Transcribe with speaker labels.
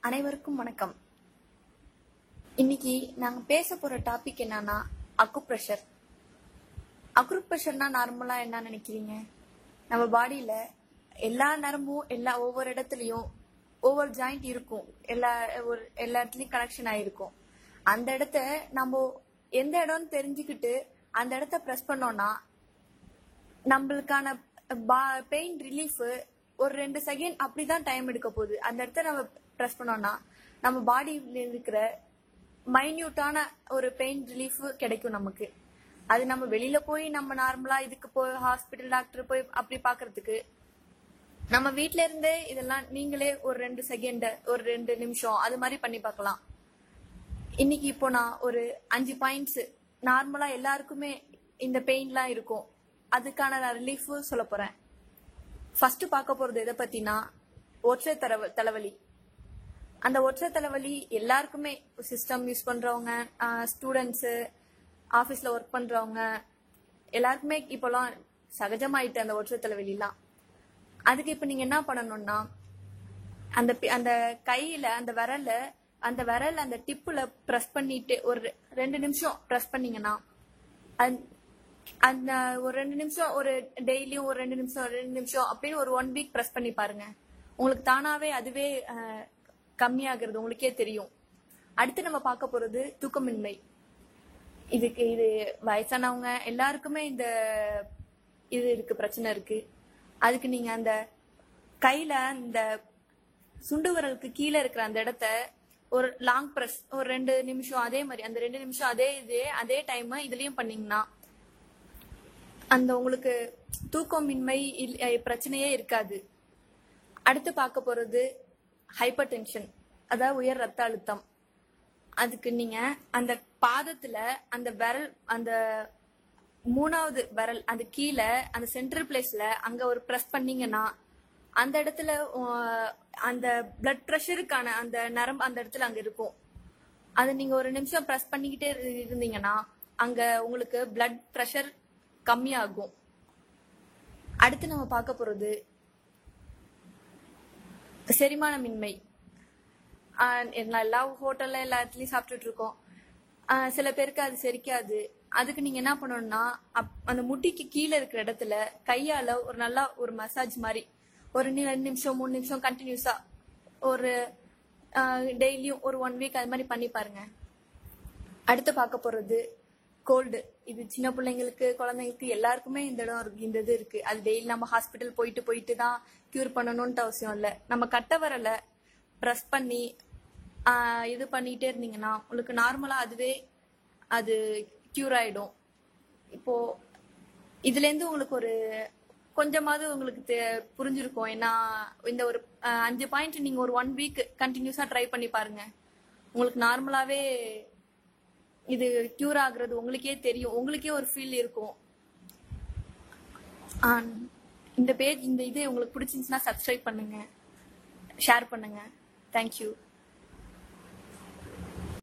Speaker 1: அனைவருக்கும் வணக்கம். இன்னைக்கு நாங்க பேச போற டாபிக் என்னன்னா அக்குப்ரெஷர். அக்குப்ரெஷர்னா நார்மலா என்ன நினைக்கிறீங்க? நம்ம பாடியில எல்லா நேரமும் ஒவ்வொரு இடத்துலயும் ஒவ்வொரு ஜாயிண்ட் இருக்கும். எல்லா இடத்துலயும் கனெக்ஷன் ஆயிருக்கும். அந்த இடத்த நம்ம எந்த இடம்னு தெரிஞ்சுக்கிட்டு அந்த இடத்த பிரஸ் பண்ணோம்னா நம்மளுக்கான பெயின் ரிலீஃப் ஒரு 2 செகண்ட் அப்படிதான் டைம் எடுக்க போகுது. அந்த இடத்த நம்ம பிரஸ் பண்ணோம்னா நம்ம பாடியில இருக்கிற மைன்யூட்டான ஒரு பெயின் ரிலீஃப் கிடைக்கும் நமக்கு. அது நம்ம வெளியில போய் நம்ம நார்மலா இதுக்கு போய் ஹாஸ்பிட்டல் டாக்டர் போய் அப்படி பாக்குறதுக்கு நம்ம வீட்ல இருந்தே இதெல்லாம் நீங்களே ஒரு 2 செகண்ட் ஒரு 2 நிமிஷம் அது மாதிரி பண்ணி பார்க்கலாம். இன்னைக்கு இப்போ நான் ஒரு 5 பாயிண்ட்ஸ் நார்மலா எல்லாருக்குமே இந்த பெயின்லாம் இருக்கும், அதுக்கான நான் ரிலீஃப் சொல்ல போறேன். ஃபர்ஸ்ட் பார்க்க போறது எதை பத்தினா ஒற்றை தலைவலி. அந்த ஒற்றை தலைவலி எல்லாருக்குமே, சிஸ்டம் யூஸ் பண்றவங்க, ஸ்டூடெண்ட்ஸ், ஆபீஸ்ல ஒர்க் பண்றவங்க எல்லாருக்குமே இப்போலாம் சகஜமாயிட்டு அந்த ஒற்றை தலைவலிலாம். அதுக்கு இப்ப நீங்க என்ன பண்ணணும்னா அந்த கையில அந்த விரல் அந்த டிப்புல பிரஸ் பண்ணிட்டு ஒரு 2 நிமிஷம் பிரஸ் பண்ணீங்கன்னா அந்த ஒரு 2 நிமிஷம் ஒரு டெய்லியும் ஒரு 2 நிமிஷம் அப்படின்னு ஒரு 1 வீக் பிரஸ் பண்ணி பாருங்க. உங்களுக்கு தானாவே அதுவே கம்மியாகிறது உங்களுக்கே தெரியும். அடுத்து நம்ம பார்க்க போறது தூக்கமின்மை. இது வயசானவங்க எல்லாருக்குமே இது இருக்கு, பிரச்சனை இருக்கு. அதுக்கு நீங்க அந்த கையில இந்த சுண்டு விரலுக்கு கீழே இருக்கிற அந்த இடத்த ஒரு லாங் பிரஸ் ஒரு 2 நிமிஷம் அதே மாதிரி அந்த 2 நிமிஷம் அதே டைம் இதுலயும் பண்ணீங்கன்னா அந்த உங்களுக்கு தூக்கமின்மை பிரச்சனையே இருக்காது. அடுத்து பார்க்க போறது ஹைப்பர் டென்ஷன், அதாவது உயர் ரத்த அழுத்தம். அதுக்கு நீங்க அந்த பாதத்துல அந்த விரல் அந்த 3வது விரல் அந்த கீழே அந்த சென்ட்ரல் பிளேஸ்ல அங்க ஒரு பிரஸ் பண்ணீங்கன்னா அந்த இடத்துல அந்த பிளட் பிரஷருக்கான அந்த நரம்பு அந்த இடத்துல அங்க இருக்கும். அது நீங்க ஒரு நிமிஷம் பிரஸ் பண்ணிக்கிட்டே இருந்தீங்கன்னா அங்க உங்களுக்கு பிளட் பிரஷர் கம்மியாகும். அடுத்து நம்ம பார்க்க போறது செரிமானமின்மை. எல்லா ஹோட்டல்ல எல்லா இடத்துலயும் சாப்பிட்டுட்டு இருக்கோம். சில பேருக்கு அது செரிக்காது. அதுக்கு நீங்க என்ன பண்ணணும்னா அந்த முட்டிக்கு கீழே இருக்கிற இடத்துல கையால ஒரு மசாஜ் மாதிரி ஒரு 2 நிமிஷம் 3 நிமிஷம் கண்டினியூஸா ஒரு டெய்லியும் ஒரு 1 வீக் அது மாதிரி பண்ணி பாருங்க. அடுத்து பார்க்க போறது கோல்டு. இது சின்ன பிள்ளைங்களுக்கு, குழந்தைங்களுக்கு எல்லாருக்குமே இந்த இது இருக்கு. அது டெய்லி நம்ம ஹாஸ்பிட்டல் போயிட்டு தான் கியூர் பண்ணணும்னு அவசியம் இல்லை. நம்ம கட்ட வரல ப்ரெஸ் பண்ணி இது பண்ணிட்டே இருந்தீங்கன்னா உங்களுக்கு நார்மலா அதுவே அது கியூர் ஆயிடும். இப்போ இதுல இருந்து உங்களுக்கு ஒரு கொஞ்சமாவது உங்களுக்கு புரிஞ்சிருக்கும். ஏன்னா இந்த ஒரு 5 பாயிண்ட் நீங்க ஒரு 1 வீக் கண்டினியூஸா ட்ரை பண்ணி பாருங்க. உங்களுக்கு நார்மலாவே இது கியூர் ஆகுறது உங்களுக்கே தெரியும், உங்களுக்கே ஒரு ஃபீல் இருக்கும். இந்த இது உங்களுக்கு பிடிச்சிருந்துச்சுன்னா சப்ஸ்கிரைப் பண்ணுங்க, ஷேர் பண்ணுங்க. தேங்க்யூ.